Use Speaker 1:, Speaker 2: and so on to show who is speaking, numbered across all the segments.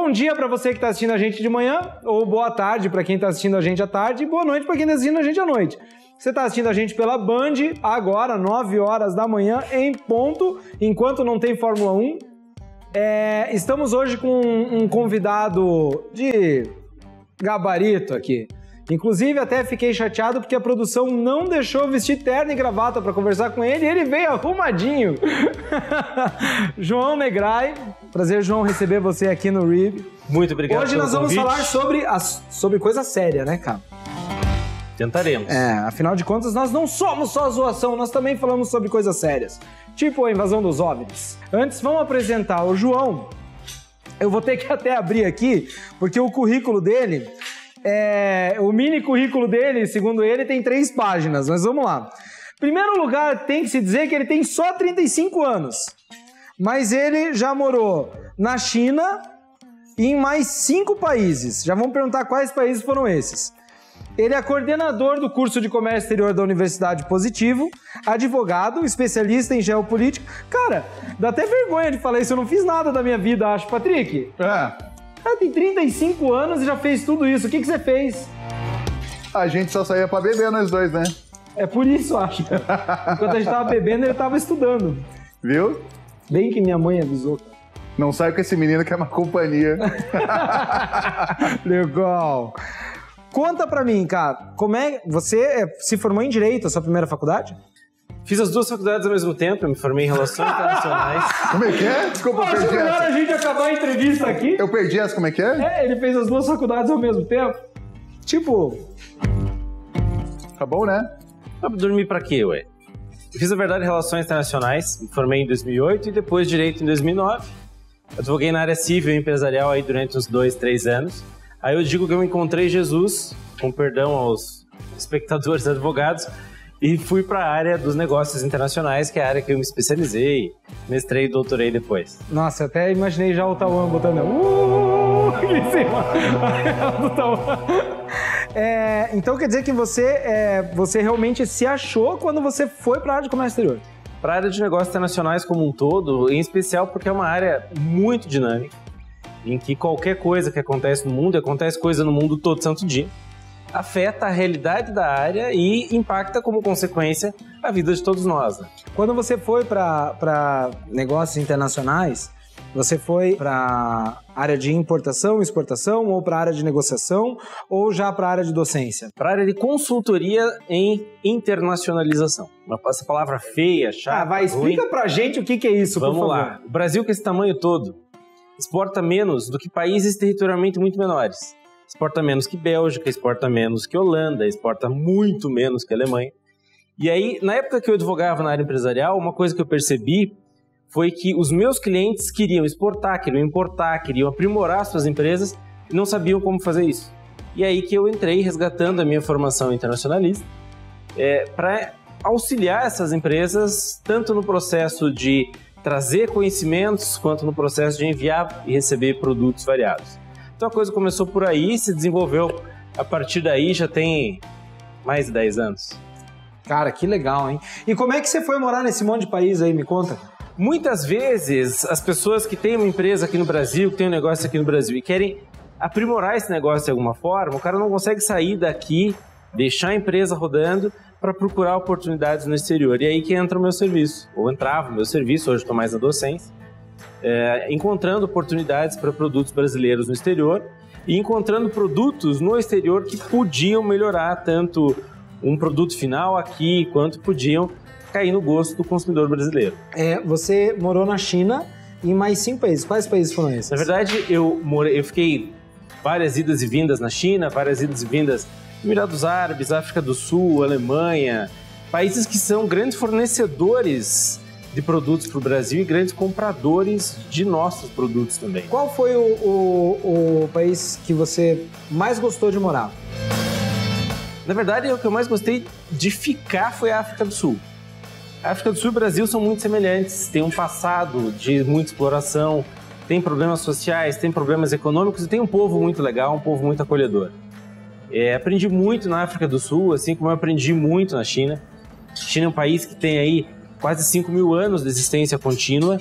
Speaker 1: bom dia para você que está assistindo a gente de manhã, ou boa tarde para quem está assistindo a gente à tarde, e boa noite para quem está assistindo a gente à noite. Você está assistindo a gente pela Band, agora, 9 horas da manhã, em ponto, enquanto não tem Fórmula 1. Estamos hoje com um convidado de gabarito aqui. Inclusive, até fiquei chateado porque a produção não deixou eu vestir terno e gravata para conversar com ele e ele veio arrumadinho. João Negrai. Prazer, João, receber você aqui no RIB.
Speaker 2: Muito obrigado.
Speaker 1: Hoje nós vamos falar sobre coisa séria, né, cara?
Speaker 2: Tentaremos.
Speaker 1: Afinal de contas, nós não somos só zoação, nós também falamos sobre coisas sérias. Tipo a invasão dos OVNIs. Antes, vamos apresentar o João. Eu vou ter que até abrir aqui, porque o currículo dele... o mini currículo dele, segundo ele, tem 3 páginas, mas vamos lá. Primeiro lugar, tem que se dizer que ele tem só 35 anos, mas ele já morou na China e em mais 5 países. Já vamos perguntar quais países foram esses. Ele é coordenador do curso de comércio exterior da Universidade Positivo, advogado, especialista em geopolítica. Cara, dá até vergonha de falar isso, eu não fiz nada da minha vida, acho, Patrick. Cara, tem 35 anos e já fez tudo isso. O que você fez?
Speaker 3: A gente só saía pra beber, nós dois, né?
Speaker 1: É por isso, acho. Enquanto a gente tava bebendo, ele tava estudando.
Speaker 3: Viu?
Speaker 1: Bem que minha mãe avisou.
Speaker 3: Não sai com esse menino que é uma companhia.
Speaker 1: Legal. Conta pra mim, cara, como é... Você se formou em Direito, a sua primeira faculdade?
Speaker 2: Fiz as 2 faculdades ao mesmo tempo, eu me formei em Relações Internacionais.
Speaker 3: Como é que é? Desculpa, eu perdi essa.
Speaker 1: Melhor a gente acabar a entrevista aqui.
Speaker 3: Eu perdi essa, como é que é?
Speaker 1: Ele fez as 2 faculdades ao mesmo tempo. Tipo...
Speaker 3: Tá bom, né?
Speaker 2: Pra dormir pra quê, ué? Eu fiz, na verdade, Relações Internacionais, me formei em 2008 e depois Direito em 2009. Eu advoguei na área civil e empresarial aí durante uns 2, 3 anos. Aí eu digo que eu encontrei Jesus, com perdão aos espectadores advogados, e fui para a área dos negócios internacionais, que é a área que eu me especializei, mestrei e doutorei depois.
Speaker 1: Nossa, até imaginei já o Tauan botando em cima do Tauan. Então quer dizer que você realmente se achou quando você foi para a área de comércio exterior?
Speaker 2: Para a área de negócios internacionais como um todo, em especial porque é uma área muito dinâmica, em que qualquer coisa que acontece no mundo, acontece coisa no mundo todo santo dia, afeta a realidade da área e impacta como consequência a vida de todos nós. Né?
Speaker 1: Quando você foi para negócios internacionais, você foi para área de importação, exportação, ou para área de negociação, ou já para área de docência?
Speaker 2: Para área de consultoria em internacionalização. Essa palavra feia, chata,
Speaker 1: explica
Speaker 2: ruim.
Speaker 1: Pra gente o que é isso,
Speaker 2: Vamos
Speaker 1: por favor.
Speaker 2: lá. O Brasil, com esse tamanho todo, exporta menos do que países territorialmente muito menores. Exporta menos que Bélgica, exporta menos que Holanda, exporta muito menos que Alemanha. E aí, na época que eu advogava na área empresarial, uma coisa que eu percebi foi que os meus clientes queriam exportar, queriam importar, queriam aprimorar suas empresas e não sabiam como fazer isso. E aí que eu entrei resgatando a minha formação internacionalista para auxiliar essas empresas tanto no processo de trazer conhecimentos quanto no processo de enviar e receber produtos variados. Então a coisa começou por aí, se desenvolveu a partir daí, já tem mais de 10 anos.
Speaker 1: Cara, que legal, hein? E como é que você foi morar nesse monte de país aí, me conta?
Speaker 2: Muitas vezes, as pessoas que têm uma empresa aqui no Brasil, que têm um negócio aqui no Brasil e querem aprimorar esse negócio de alguma forma, o cara não consegue sair daqui, deixar a empresa rodando para procurar oportunidades no exterior. E aí que entra o meu serviço, ou entrava o meu serviço, hoje estou mais na docência, encontrando oportunidades para produtos brasileiros no exterior e encontrando produtos no exterior que podiam melhorar tanto um produto final aqui, quanto podiam cair no gosto do consumidor brasileiro.
Speaker 1: Você morou na China e em mais 5 países. Quais países foram esses?
Speaker 2: Na verdade, eu fiquei várias idas e vindas na China, várias idas e vindas no Emirados Árabes, África do Sul, Alemanha, países que são grandes fornecedores de produtos para o Brasil e grandes compradores de nossos produtos também.
Speaker 1: Qual foi o país que você mais gostou de morar?
Speaker 2: Na verdade, o que eu mais gostei de ficar foi a África do Sul. A África do Sul e o Brasil são muito semelhantes, tem um passado de muita exploração, tem problemas sociais, tem problemas econômicos e tem um povo muito legal, um povo muito acolhedor. Aprendi muito na África do Sul, assim como eu aprendi muito na China. A China é um país que tem aí quase 5.000 anos de existência contínua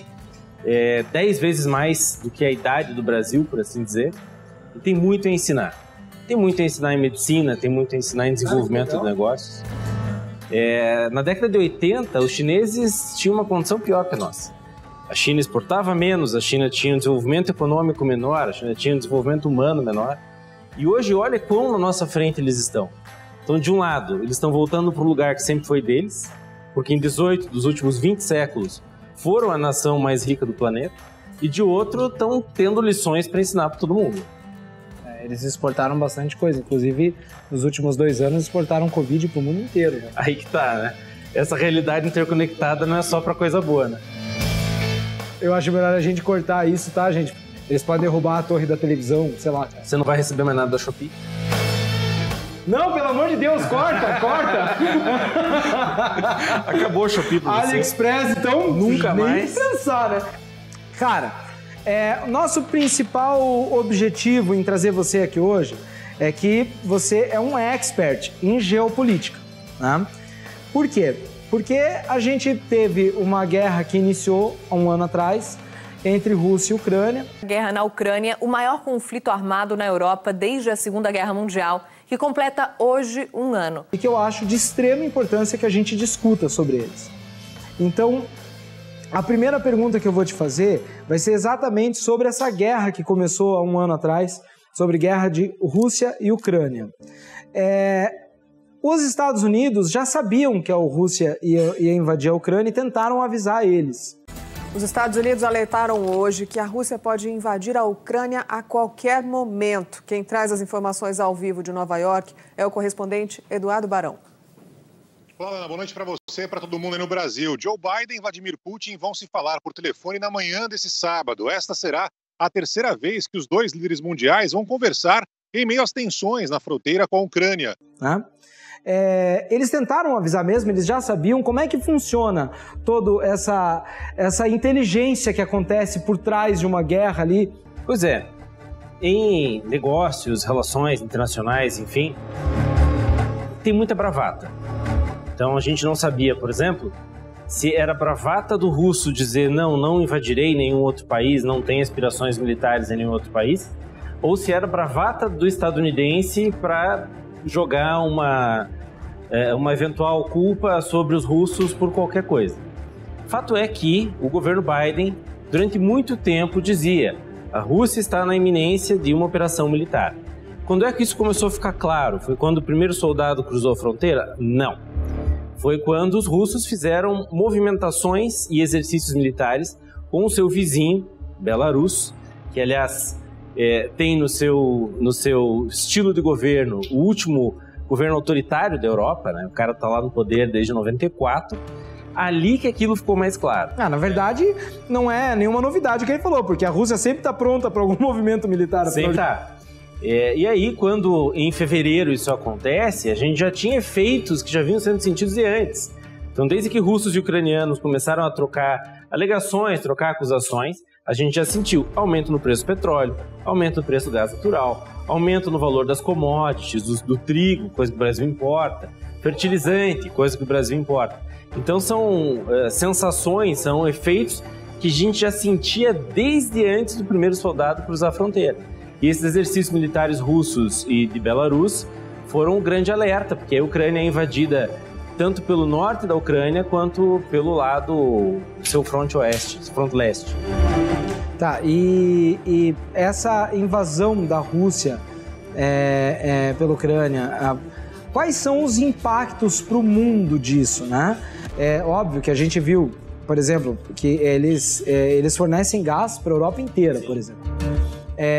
Speaker 2: 10 vezes mais do que a idade do Brasil, por assim dizer, e tem muito a ensinar. Tem muito a ensinar em medicina, tem muito a ensinar em desenvolvimento de negócios. Na década de 80, os chineses tinham uma condição pior que a nossa. A China exportava menos, a China tinha um desenvolvimento econômico menor, a China tinha um desenvolvimento humano menor. E hoje, olha quão na nossa frente eles estão. Então, de um lado, eles estão voltando para o lugar que sempre foi deles, porque em 18 dos últimos 20 séculos foram a nação mais rica do planeta, e de outro, estão tendo lições para ensinar para todo mundo.
Speaker 1: Eles exportaram bastante coisa, inclusive nos últimos 2 anos exportaram Covid para o mundo inteiro. Né?
Speaker 2: Aí que tá, né? Essa realidade interconectada não é só para coisa boa, né?
Speaker 1: Eu acho melhor a gente cortar isso, tá, gente? Eles podem derrubar a torre da televisão, sei lá.
Speaker 2: Você não vai receber mais nada da Shopee?
Speaker 1: Não, pelo amor de Deus, corta, corta!
Speaker 2: Acabou o Shopee pra você.
Speaker 1: AliExpress, então,
Speaker 2: nunca
Speaker 1: nem
Speaker 2: mais
Speaker 1: pensar, né? Cara, nosso principal objetivo em trazer você aqui hoje é que você é um expert em geopolítica, né? Por quê? Porque a gente teve uma guerra que iniciou há um ano atrás entre Rússia e Ucrânia.
Speaker 4: A guerra na Ucrânia, o maior conflito armado na Europa desde a Segunda Guerra Mundial, que completa hoje 1 ano.
Speaker 1: E que eu acho de extrema importância que a gente discuta sobre eles. Então, a primeira pergunta que eu vou te fazer vai ser exatamente sobre essa guerra que começou há 1 ano atrás, sobre guerra de Rússia e Ucrânia. Os Estados Unidos já sabiam que a Rússia ia invadir a Ucrânia e tentaram avisar eles.
Speaker 5: Os Estados Unidos alertaram hoje que a Rússia pode invadir a Ucrânia a qualquer momento. Quem traz as informações ao vivo de Nova York é o correspondente Eduardo Barão.
Speaker 6: Olá, Ana, boa noite para você e para todo mundo aí no Brasil. Joe Biden e Vladimir Putin vão se falar por telefone na manhã desse sábado. Esta será a 3ª vez que os 2 líderes mundiais vão conversar em meio às tensões na fronteira com a Ucrânia.
Speaker 1: Eles tentaram avisar mesmo, eles já sabiam como é que funciona toda essa inteligência que acontece por trás de uma guerra ali.
Speaker 2: Pois é, em negócios, relações internacionais, enfim, tem muita bravata. Então a gente não sabia, por exemplo, se era bravata do russo dizer não invadirei nenhum outro país, não tenho aspirações militares em nenhum outro país, ou se era bravata do estadunidense para jogar uma eventual culpa sobre os russos por qualquer coisa. Fato é que o governo Biden, durante muito tempo, dizia: a Rússia está na iminência de uma operação militar. Quando é que isso começou a ficar claro? Foi quando o primeiro soldado cruzou a fronteira? Não. Foi quando os russos fizeram movimentações e exercícios militares com o seu vizinho, Belarus, que, aliás, tem no seu estilo de governo o último governo autoritário da Europa, né? O cara está lá no poder desde 94. Ali que aquilo ficou mais claro.
Speaker 1: Na verdade, não é nenhuma novidade o que ele falou, porque a Rússia sempre está pronta para algum movimento militar.
Speaker 2: Sempre está. E aí, quando em fevereiro isso acontece, a gente já tinha efeitos que já vinham sendo sentidos de antes. Então, desde que russos e ucranianos começaram a trocar alegações, trocar acusações, a gente já sentiu aumento no preço do petróleo, aumento no preço do gás natural, aumento no valor das commodities, do trigo, coisa que o Brasil importa, fertilizante, coisa que o Brasil importa. Então são sensações, são efeitos que a gente já sentia desde antes do primeiro soldado cruzar a fronteira. E esses exercícios militares russos e de Belarus foram um grande alerta, porque a Ucrânia é invadida tanto pelo norte da Ucrânia quanto pelo lado do seu fronte leste.
Speaker 1: Tá, e essa invasão da Rússia pela Ucrânia, quais são os impactos para o mundo disso, né? É óbvio que a gente viu, por exemplo, que eles fornecem gás para a Europa inteira, por exemplo.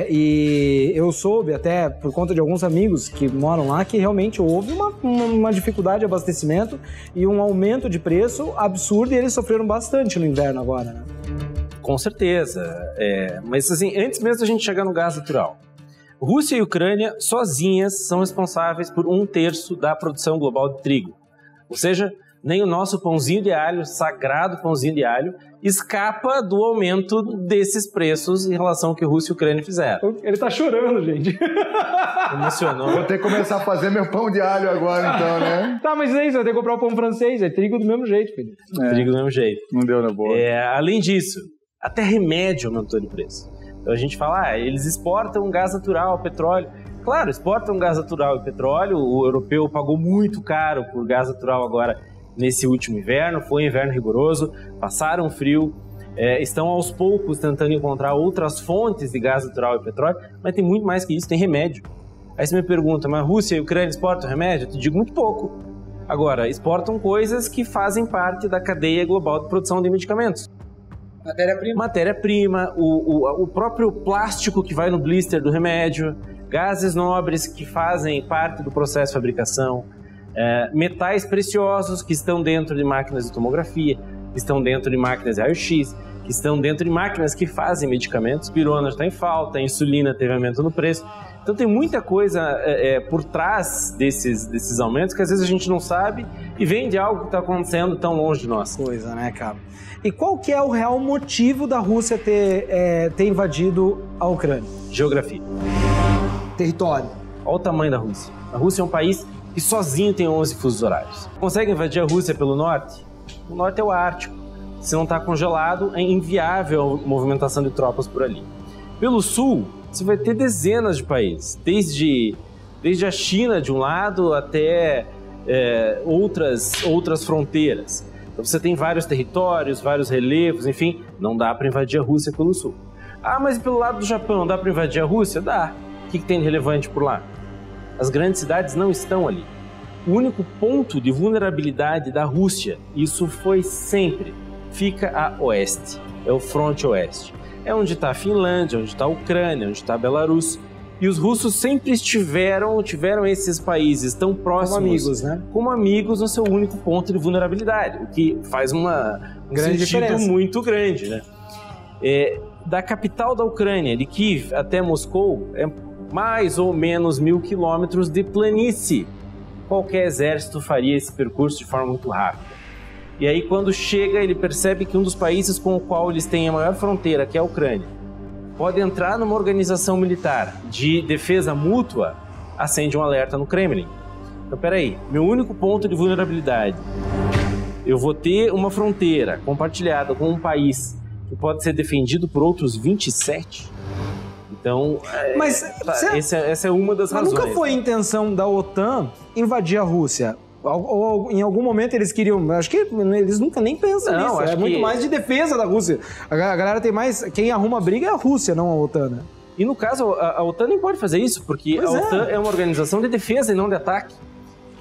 Speaker 1: E eu soube, até por conta de alguns amigos que moram lá, que realmente houve uma dificuldade de abastecimento e um aumento de preço absurdo, e eles sofreram bastante no inverno agora, né?
Speaker 2: Com certeza. Mas assim, antes mesmo da gente chegar no gás natural, Rússia e Ucrânia sozinhas são responsáveis por 1/3 da produção global de trigo. Ou seja, nem o nosso pãozinho de alho, sagrado pãozinho de alho, escapa do aumento desses preços em relação ao que Rússia e Ucrânia fizeram.
Speaker 1: Ele tá chorando, gente.
Speaker 2: Emocionou.
Speaker 3: Vou ter que começar a fazer meu pão de alho agora, então, né?
Speaker 1: Tá, mas aí você vai ter que comprar o pão francês, é trigo do mesmo jeito, filho.
Speaker 2: Trigo do mesmo jeito.
Speaker 3: Não deu na boa.
Speaker 2: Além disso, Até remédio aumentou de preço. Então a gente fala, eles exportam gás natural, petróleo. Claro, exportam gás natural e petróleo. O europeu pagou muito caro por gás natural agora nesse último inverno. Foi um inverno rigoroso, passaram frio. Estão aos poucos tentando encontrar outras fontes de gás natural e petróleo, mas tem muito mais que isso, tem remédio. Aí você me pergunta, mas Rússia e Ucrânia exportam remédio? Eu te digo muito pouco. Agora, exportam coisas que fazem parte da cadeia global de produção de medicamentos. Matéria-prima, o próprio plástico que vai no blister do remédio, gases nobres que fazem parte do processo de fabricação, metais preciosos que estão dentro de máquinas de tomografia, que estão dentro de máquinas de raio-x, que estão dentro de máquinas que fazem medicamentos. Pirona está em falta, a insulina teve aumento no preço. Então tem muita coisa por trás desses aumentos que às vezes a gente não sabe e vem de algo que está acontecendo tão longe de nós.
Speaker 1: Coisa, né, cara? E qual que é o real motivo da Rússia ter invadido a Ucrânia?
Speaker 2: Geografia.
Speaker 1: Território.
Speaker 2: Olha o tamanho da Rússia. A Rússia é um país que sozinho tem 11 fusos horários. Consegue invadir a Rússia pelo norte? O norte é o Ártico. Se não está congelado, é inviável a movimentação de tropas por ali. Pelo sul, você vai ter dezenas de países, desde a China de um lado até outras fronteiras. Então você tem vários territórios, vários relevos, enfim, não dá para invadir a Rússia pelo sul. Ah, mas pelo lado do Japão dá para invadir a Rússia? Dá. O que tem de relevante por lá? As grandes cidades não estão ali. O único ponto de vulnerabilidade da Rússia, isso foi sempre, fica a oeste, é o fronte oeste. É onde está a Finlândia, onde está a Ucrânia, onde está a Belarus. E os russos sempre tiveram esses países tão próximos,
Speaker 1: como amigos, né?
Speaker 2: Como amigos no seu único ponto de vulnerabilidade, o que faz um
Speaker 1: grande
Speaker 2: sentido
Speaker 1: diferença.
Speaker 2: Muito grande, né? Da capital da Ucrânia, de Kiev até Moscou, é mais ou menos 1.000 quilômetros de planície. Qualquer exército faria esse percurso de forma muito rápida. E aí, quando chega, ele percebe que um dos países com o qual eles têm a maior fronteira, que é a Ucrânia, pode entrar numa organização militar de defesa mútua, acende um alerta no Kremlin. Então, peraí, meu único ponto de vulnerabilidade, eu vou ter uma fronteira compartilhada com um país que pode ser defendido por outros 27? Então, essa é uma das razões.
Speaker 1: Mas nunca foi a intenção da OTAN invadir a Rússia? Ou em algum momento eles queriam... Acho que eles nunca nem pensam nisso. É muito mais de defesa da Rússia. A galera tem mais... Quem arruma briga é a Rússia, não a OTAN, né?
Speaker 2: E no caso, a OTAN nem pode fazer isso, porque a OTAN é uma organização de defesa e não de ataque.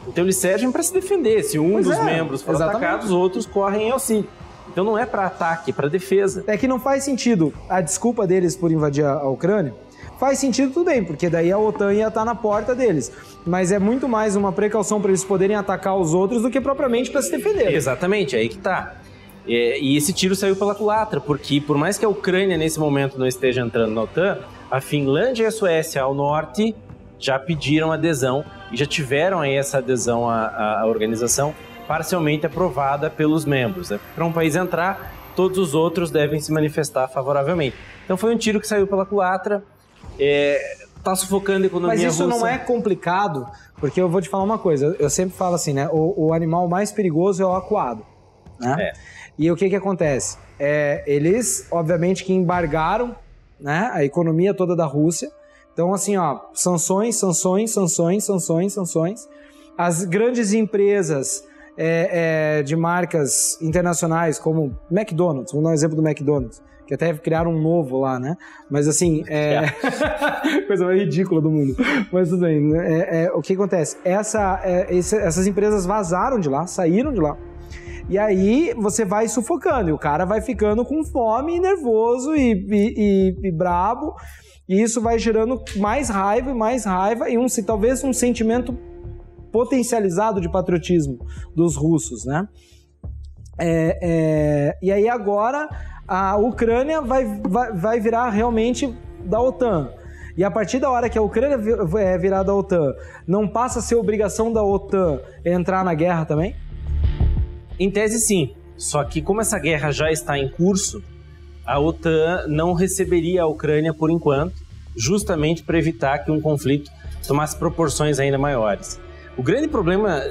Speaker 2: Então eles servem para se defender. Se um dos membros for atacado, os outros correm em auxílio. Então não é para ataque, é para defesa.
Speaker 1: É que não faz sentido a desculpa deles por invadir a Ucrânia. Faz sentido tudo bem, porque daí a OTAN ia estar na porta deles. Mas é muito mais uma precaução para eles poderem atacar os outros do que propriamente para se defender.
Speaker 2: Exatamente, é aí que tá. E esse tiro saiu pela culatra, porque por mais que a Ucrânia nesse momento não esteja entrando na OTAN, a Finlândia e a Suécia ao norte já pediram adesão e já tiveram aí essa adesão à organização parcialmente aprovada pelos membros. Para um país entrar, todos os outros devem se manifestar favoravelmente. Então foi um tiro que saiu pela culatra. Tá sufocando a economia russa.
Speaker 1: Mas isso não é complicado, porque eu vou te falar uma coisa, eu sempre falo assim, né, o animal mais perigoso é o acuado, né? E o que acontece? Eles, obviamente, que embargaram, né, a economia toda da Rússia, então assim, sanções, as grandes empresas de marcas internacionais, como McDonald's, vamos dar um exemplo do McDonald's, que até criaram um novo lá, né? Mas assim, coisa mais ridícula do mundo. Mas tudo bem, o que acontece? Essas empresas vazaram de lá, saíram de lá. E aí você vai sufocando, e o cara vai ficando com fome, nervoso e brabo, e isso vai gerando mais raiva, e talvez um sentimento potencializado de patriotismo dos russos, né? E aí agora a Ucrânia vai virar realmente da OTAN. E a partir da hora que a Ucrânia virar da OTAN, não passa a ser obrigação da OTAN entrar na guerra também?
Speaker 2: Em tese, sim. Só que como essa guerra já está em curso, a OTAN não receberia a Ucrânia por enquanto, justamente para evitar que um conflito tomasse proporções ainda maiores. O grande problema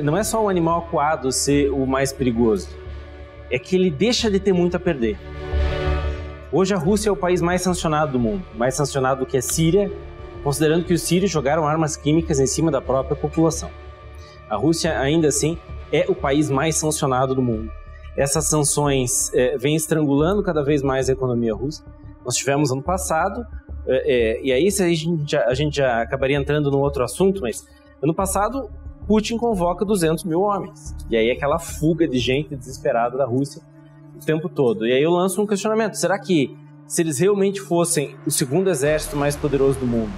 Speaker 2: não é só o animal acuado ser o mais perigoso, é que ele deixa de ter muito a perder. Hoje a Rússia é o país mais sancionado do mundo, mais sancionado do que a Síria, considerando que os sírios jogaram armas químicas em cima da própria população. A Rússia, ainda assim, é o país mais sancionado do mundo. Essas sanções vêm estrangulando cada vez mais a economia russa. Nós tivemos ano passado, e aí a gente já acabaria entrando num outro assunto, mas ano passado Putin convoca 200 mil homens. E aí aquela fuga de gente desesperada da Rússia o tempo todo. E aí eu lanço um questionamento. Será que, se eles realmente fossem o segundo exército mais poderoso do mundo,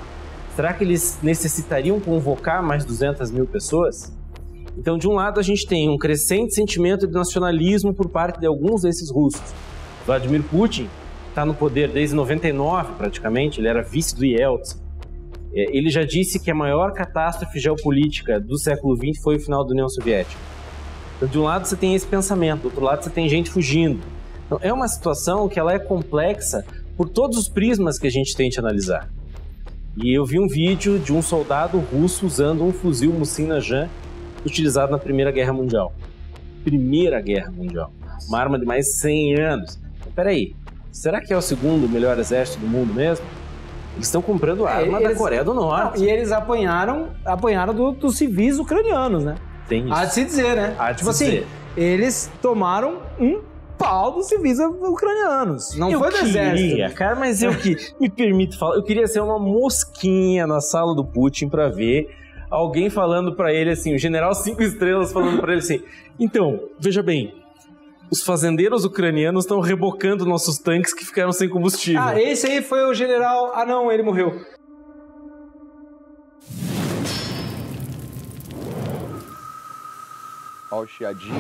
Speaker 2: será que eles necessitariam convocar mais 200 mil pessoas? Então, de um lado, a gente tem um crescente sentimento de nacionalismo por parte de alguns desses russos. Vladimir Putin está no poder desde 99, praticamente. Ele era vice do Yeltsin. Ele já disse que a maior catástrofe geopolítica do século XX foi o final da União Soviética. Então, de um lado você tem esse pensamento, do outro lado você tem gente fugindo. Então, é uma situação que ela é complexa por todos os prismas que a gente tem de analisar. E eu vi um vídeo de um soldado russo usando um fuzil Musin Nagant utilizado na Primeira Guerra Mundial. Primeira Guerra Mundial. Uma arma de mais de 100 anos. Então, peraí, será que é o segundo melhor exército do mundo mesmo? Eles estão comprando arma da Coreia do Norte.
Speaker 1: Não, e eles apanharam dos civis ucranianos, né?
Speaker 2: Tem isso.
Speaker 1: Há de se dizer, né? Tipo assim, eles tomaram um pau dos civis ucranianos. Não foi do exército.
Speaker 2: Cara, mas eu que me permito falar, eu queria ser uma mosquinha na sala do Putin pra ver alguém falando pra ele assim, o general 5 estrelas falando pra ele assim, então, veja bem, os fazendeiros ucranianos estão rebocando nossos tanques que ficaram sem combustível.
Speaker 1: Ah, esse aí foi o general... Ah, não, ele morreu.
Speaker 3: Ó o chiadinho.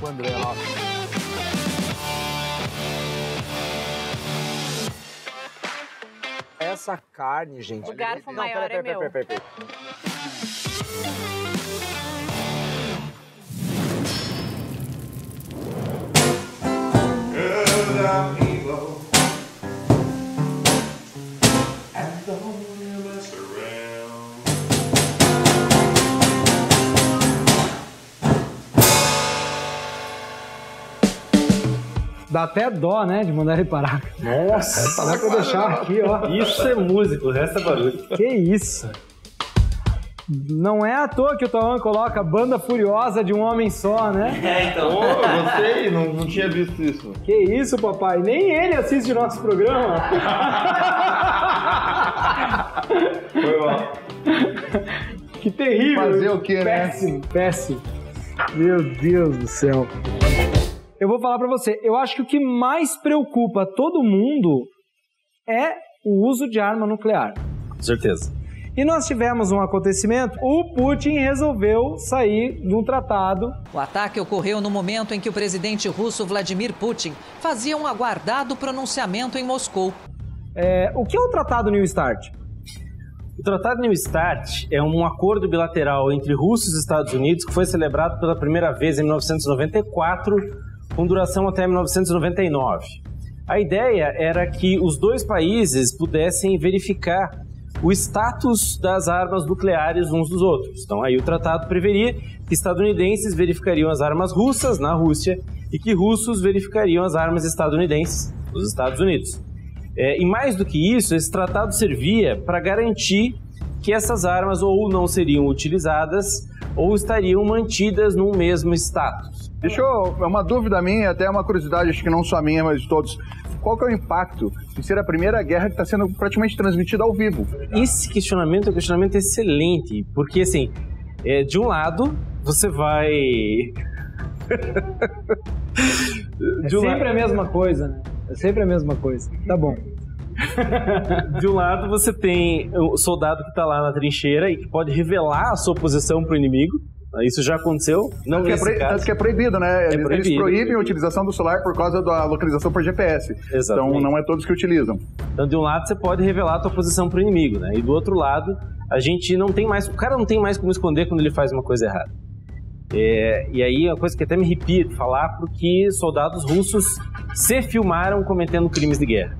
Speaker 3: André lá.
Speaker 1: Essa carne, gente.
Speaker 4: O garfo maior é meu.
Speaker 1: Peraí. Dá até dó, né, de mandar ele parar.
Speaker 2: Nossa!
Speaker 1: Dá pra deixar aqui, ó.
Speaker 2: Isso é música, o resto é barulho.
Speaker 1: Que isso? Não é à toa que o Tauan coloca Banda Furiosa de um Homem Só, né?
Speaker 2: Então.
Speaker 3: Eu gostei, não tinha visto isso.
Speaker 1: Que isso, papai? Nem ele assiste nosso programa.
Speaker 3: Foi mal.
Speaker 1: Que terrível.
Speaker 3: Fazer o quê, né?
Speaker 1: Péssimo. Meu Deus do céu. Eu vou falar pra você, eu acho que o que mais preocupa todo mundo é o uso de arma nuclear.
Speaker 2: Com certeza.
Speaker 1: E nós tivemos um acontecimento, o Putin resolveu sair de um tratado.
Speaker 7: O ataque ocorreu no momento em que o presidente russo Vladimir Putin fazia um aguardado pronunciamento em Moscou.
Speaker 1: O que é o Tratado New START?
Speaker 2: O Tratado New START é um acordo bilateral entre Rússia e Estados Unidos que foi celebrado pela primeira vez em 1994, com duração até 1999. A ideia era que os dois países pudessem verificar o status das armas nucleares uns dos outros. Então aí o tratado preveria que estadunidenses verificariam as armas russas na Rússia e que russos verificariam as armas estadunidenses nos Estados Unidos. E mais do que isso, esse tratado servia para garantir que essas armas ou não seriam utilizadas ou estariam mantidas num mesmo status.
Speaker 3: É uma dúvida minha, até uma curiosidade, acho que não só minha, mas de todos. Qual que é o impacto de ser a primeira guerra que está sendo praticamente transmitida ao vivo?
Speaker 2: Esse questionamento é um questionamento excelente, porque assim, de um lado, você vai...
Speaker 1: Sempre a mesma coisa, né? É sempre a mesma coisa. Tá bom.
Speaker 2: De um lado, você tem o soldado que está lá na trincheira e que pode revelar a sua posição para o inimigo, Isso já aconteceu, não nesse caso.
Speaker 3: Tanto que é proibido, né? Eles proíbem a utilização do celular por causa da localização por GPS.
Speaker 2: Exatamente.
Speaker 3: Então não é todos que utilizam.
Speaker 2: Então de um lado você pode revelar a tua posição pro inimigo, né? E do outro lado, a gente não tem mais... O cara não tem mais como esconder quando ele faz uma coisa errada. E aí é uma coisa que até me arrepia de falar, porque soldados russos se filmaram cometendo crimes de guerra.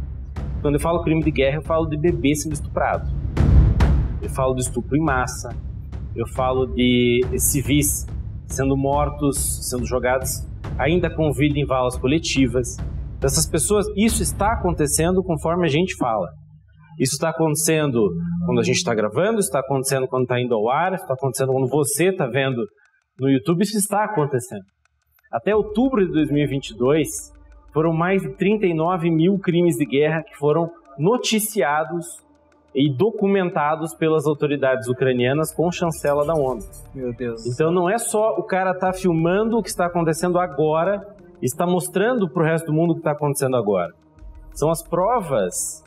Speaker 2: Quando eu falo crime de guerra, eu falo de bebê sendo estuprado. Eu falo de estupro em massa. Eu falo de civis sendo mortos, sendo jogados ainda com vida em valas coletivas. Então, essas pessoas, isso está acontecendo conforme a gente fala. Isso está acontecendo quando a gente está gravando, isso está acontecendo quando está indo ao ar, isso está acontecendo quando você está vendo no YouTube, isso está acontecendo. Até outubro de 2022, foram mais de 39 mil crimes de guerra que foram noticiados e documentados pelas autoridades ucranianas com chancela da ONU.
Speaker 1: Meu Deus.
Speaker 2: Então não é só o cara estar filmando o que está acontecendo agora e está mostrando para o resto do mundo o que está acontecendo agora. São as provas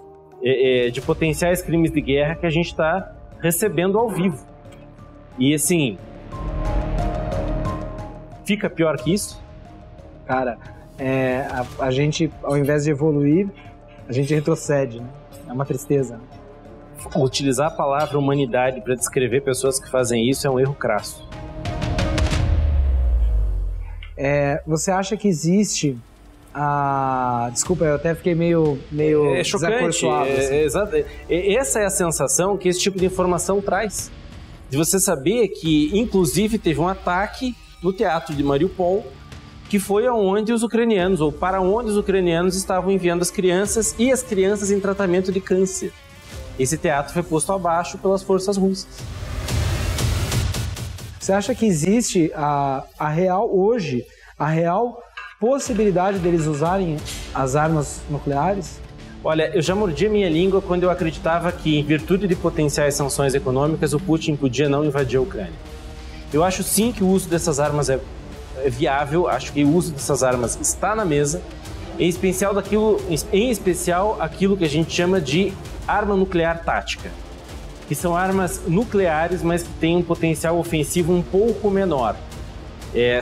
Speaker 2: de potenciais crimes de guerra que a gente está recebendo ao vivo. E assim, fica pior que isso?
Speaker 1: Cara, a gente, ao invés de evoluir, a gente retrocede, né? É uma tristeza.
Speaker 2: Utilizar a palavra humanidade para descrever pessoas que fazem isso é um erro crasso.
Speaker 1: Você acha que existe desculpa, eu até fiquei meio
Speaker 2: chocante. Essa é a sensação que esse tipo de informação traz. De você saber que, inclusive, teve um ataque no teatro de Mariupol, que foi aonde os ucranianos, ou para onde os ucranianos estavam enviando as crianças e as crianças em tratamento de câncer. Esse teatro foi posto abaixo pelas forças russas.
Speaker 1: Você acha que existe a real possibilidade deles usarem as armas nucleares?
Speaker 2: Olha, eu já mordi a minha língua quando eu acreditava que, em virtude de potenciais sanções econômicas, o Putin podia não invadir a Ucrânia. Eu acho sim que o uso dessas armas é viável, acho que o uso dessas armas está na mesa, em especial aquilo que a gente chama de arma nuclear tática, que são armas nucleares, mas que têm um potencial ofensivo um pouco menor.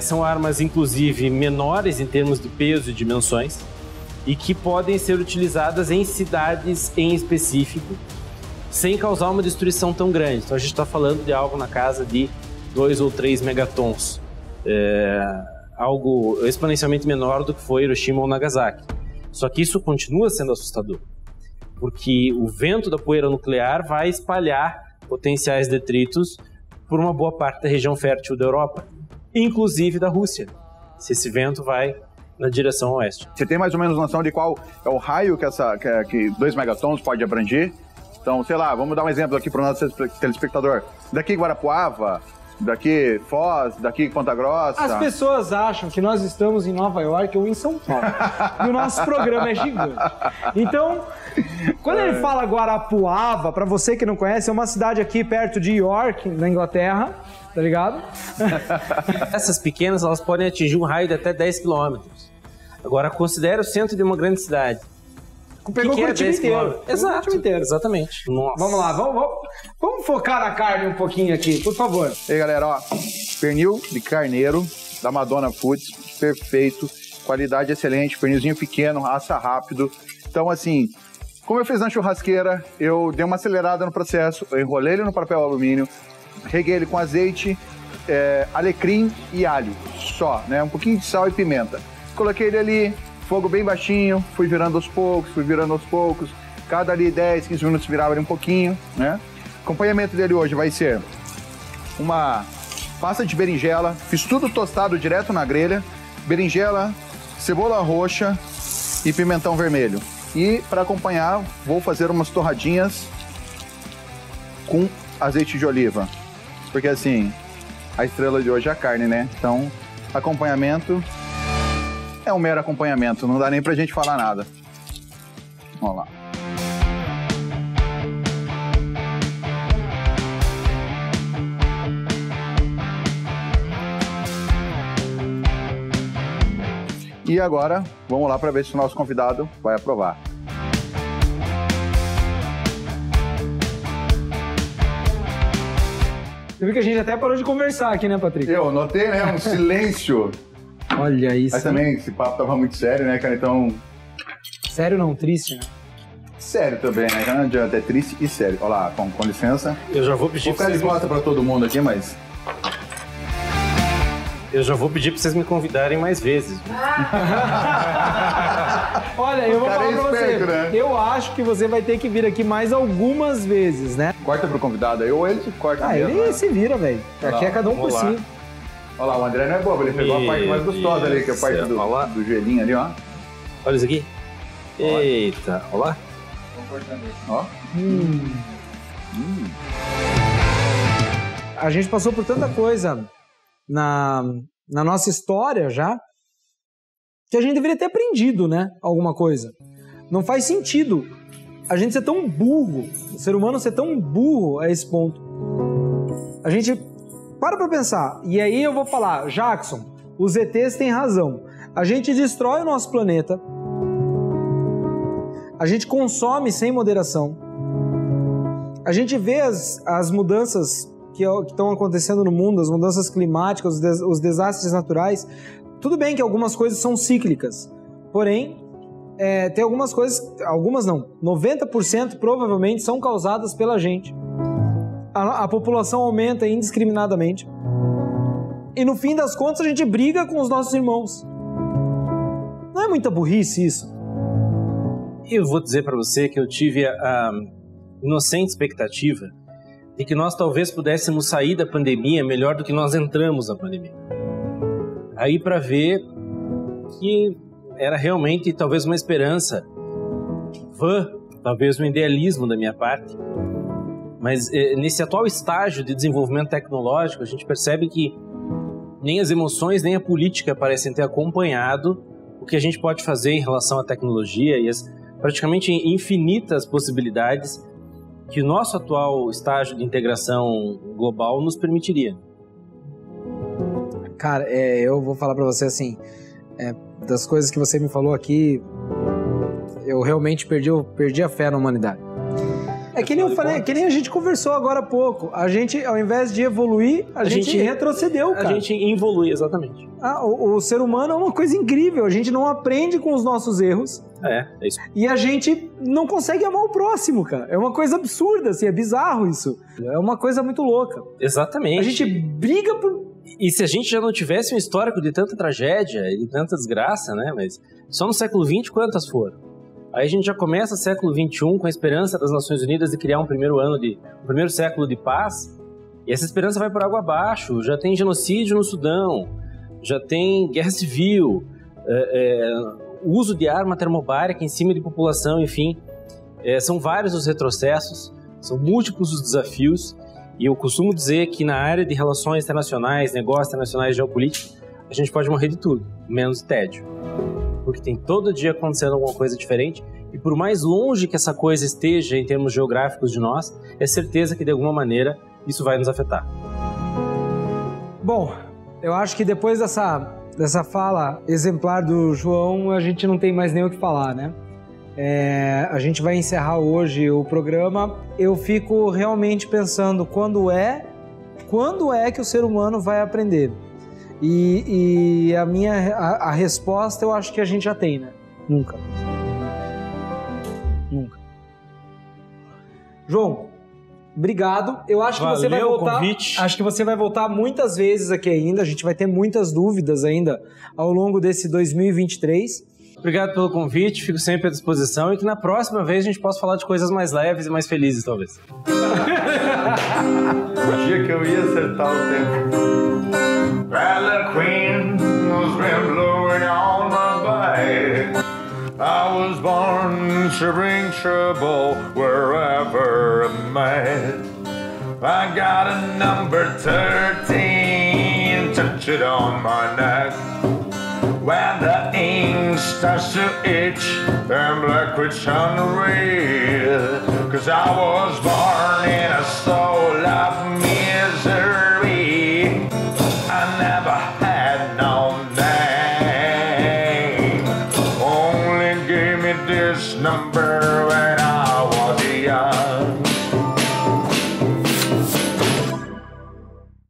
Speaker 2: São armas, inclusive, menores em termos de peso e dimensões, e que podem ser utilizadas em cidades em específico, sem causar uma destruição tão grande. Então a gente está falando de algo na casa de 2 ou 3 megatons. Algo exponencialmente menor do que foi Hiroshima ou Nagasaki. Só que isso continua sendo assustador, porque o vento da poeira nuclear vai espalhar potenciais detritos por uma boa parte da região fértil da Europa, inclusive da Rússia, se esse vento vai na direção oeste.
Speaker 3: Você tem mais ou menos noção de qual é o raio que 2 megatons pode abranger? Então, sei lá, vamos dar um exemplo aqui para o nosso telespectador. Daqui Guarapuava, daqui Foz, daqui Ponta Grossa.
Speaker 1: As pessoas acham que nós estamos em Nova York ou em São Paulo. E o nosso programa é gigante. Então, quando ele fala Guarapuava, para você que não conhece, é uma cidade aqui perto de York, na Inglaterra, tá ligado?
Speaker 2: Essas pequenas, elas podem atingir um raio de até 10 quilômetros. Agora, considere o centro de uma grande cidade.
Speaker 1: Pegou o Curitiba inteiro.
Speaker 2: Exato, exatamente. Nossa.
Speaker 1: Vamos lá, vamos focar na carne um pouquinho aqui, por favor.
Speaker 3: E aí, galera, ó, pernil de carneiro da Madonna Foods, perfeito, qualidade excelente, pernilzinho pequeno, assa rápido. Então, assim, como eu fiz na churrasqueira, eu dei uma acelerada no processo, eu enrolei ele no papel alumínio, reguei ele com azeite, alecrim e alho, só, né? Um pouquinho de sal e pimenta. Coloquei ele ali, fogo bem baixinho, fui virando aos poucos, cada ali 10, 15 minutos virava ele um pouquinho, né? O acompanhamento dele hoje vai ser uma pasta de berinjela, fiz tudo tostado direto na grelha, berinjela, cebola roxa e pimentão vermelho. E para acompanhar, vou fazer umas torradinhas com azeite de oliva, porque assim, a estrela de hoje é a carne, né? Então, acompanhamento é um mero acompanhamento, não dá nem pra gente falar nada. Vamos lá. E agora, vamos lá para ver se o nosso convidado vai aprovar.
Speaker 1: Você viu que a gente até parou de conversar aqui, né, Patrick?
Speaker 3: Eu notei, né? Um silêncio.
Speaker 1: Olha isso.
Speaker 3: Mas também esse papo tava muito sério, né, cara? Então...
Speaker 1: Sério não, triste, né?
Speaker 3: Sério também, né? Não adianta, é triste e sério. Olha lá, com licença.
Speaker 2: Eu já vou pedir
Speaker 3: pra vocês... mostra pra todo mundo aqui, mas...
Speaker 2: Eu já vou pedir pra vocês me convidarem mais vezes.
Speaker 1: Olha, eu vou falar pra
Speaker 3: esperto,
Speaker 1: você.
Speaker 3: Né?
Speaker 1: Eu acho que você vai ter que vir aqui mais algumas vezes, né?
Speaker 3: Corta pro convidado aí, ou ele se corta mesmo.
Speaker 1: Ele se vira, velho. Aqui é cada um por si.
Speaker 3: Olha lá, o André não é bobo, ele pegou a parte mais gostosa ali, que é a parte do gelinho ali, ó.
Speaker 2: Olha isso aqui. Eita, olha lá.
Speaker 3: Ó.
Speaker 1: A gente passou por tanta coisa na nossa história já, que a gente deveria ter aprendido, né? Alguma coisa. Não faz sentido a gente ser tão burro, o ser humano ser tão burro a esse ponto. A gente para pra pensar. E aí eu vou falar, Jackson, os ETs têm razão. A gente destrói o nosso planeta. A gente consome sem moderação. A gente vê as mudanças que estão acontecendo no mundo, as mudanças climáticas, os desastres naturais. Tudo bem que algumas coisas são cíclicas, porém, tem algumas coisas, algumas não, 90% provavelmente são causadas pela gente. A população aumenta indiscriminadamente. E no fim das contas a gente briga com os nossos irmãos. Não é muita burrice isso?
Speaker 2: Eu vou dizer para você que eu tive a inocente expectativa de que nós talvez pudéssemos sair da pandemia melhor do que nós entramos na pandemia. Aí para ver que era realmente talvez uma esperança vã, talvez um idealismo da minha parte. Mas nesse atual estágio de desenvolvimento tecnológico, a gente percebe que nem as emoções nem a política parecem ter acompanhado o que a gente pode fazer em relação à tecnologia e as praticamente infinitas possibilidades que o nosso atual estágio de integração global nos permitiria.
Speaker 1: Cara, eu vou falar pra você assim, das coisas que você me falou aqui, eu realmente perdi a fé na humanidade. É que nem eu falei, que nem a gente conversou agora há pouco. A gente, ao invés de evoluir, a gente retrocedeu, cara.
Speaker 2: A gente evolui, exatamente.
Speaker 1: O ser humano é uma coisa incrível. A gente não aprende com os nossos erros.
Speaker 2: É isso.
Speaker 1: E a gente não consegue amar o próximo, cara. É uma coisa absurda, assim, é bizarro isso. É uma coisa muito louca.
Speaker 2: Exatamente.
Speaker 1: A gente briga por...
Speaker 2: E se a gente já não tivesse um histórico de tanta tragédia e de tanta desgraça, né? Mas só no século XX, quantas foram? Aí a gente já começa o século XXI com a esperança das Nações Unidas de criar um primeiro século de paz, e essa esperança vai por água abaixo. Já tem genocídio no Sudão, já tem guerra civil, uso de arma termobárica em cima de população, enfim. São vários os retrocessos, são múltiplos os desafios, e eu costumo dizer que na área de relações internacionais, negócios internacionais, geopolítica, a gente pode morrer de tudo, menos tédio. Porque tem todo dia acontecendo alguma coisa diferente, e por mais longe que essa coisa esteja em termos geográficos de nós, é certeza que de alguma maneira isso vai nos afetar.
Speaker 1: Bom, eu acho que depois dessa fala exemplar do João, a gente não tem mais nem o que falar, né? A gente vai encerrar hoje o programa. Eu fico realmente pensando quando é que o ser humano vai aprender? E a resposta eu acho que a gente já tem, né? Nunca. João, obrigado. Eu acho que você vai voltar. Convite. Acho que você vai voltar muitas vezes aqui ainda. A gente vai ter muitas dúvidas ainda ao longo desse 2023.
Speaker 2: Obrigado pelo convite, fico sempre à disposição, e que na próxima vez a gente possa falar de coisas mais leves e mais felizes, talvez.
Speaker 3: Achei que eu ia acertar o tempo.
Speaker 8: Well, the queen was wind blowing on my back. I was born to bring trouble wherever I'm at. I got a number 13, touch it on my neck. When the ink starts to itch, and black which on red. 'Cause I was born in a soul of misery. I never had no name. Only gave me this number when I was young.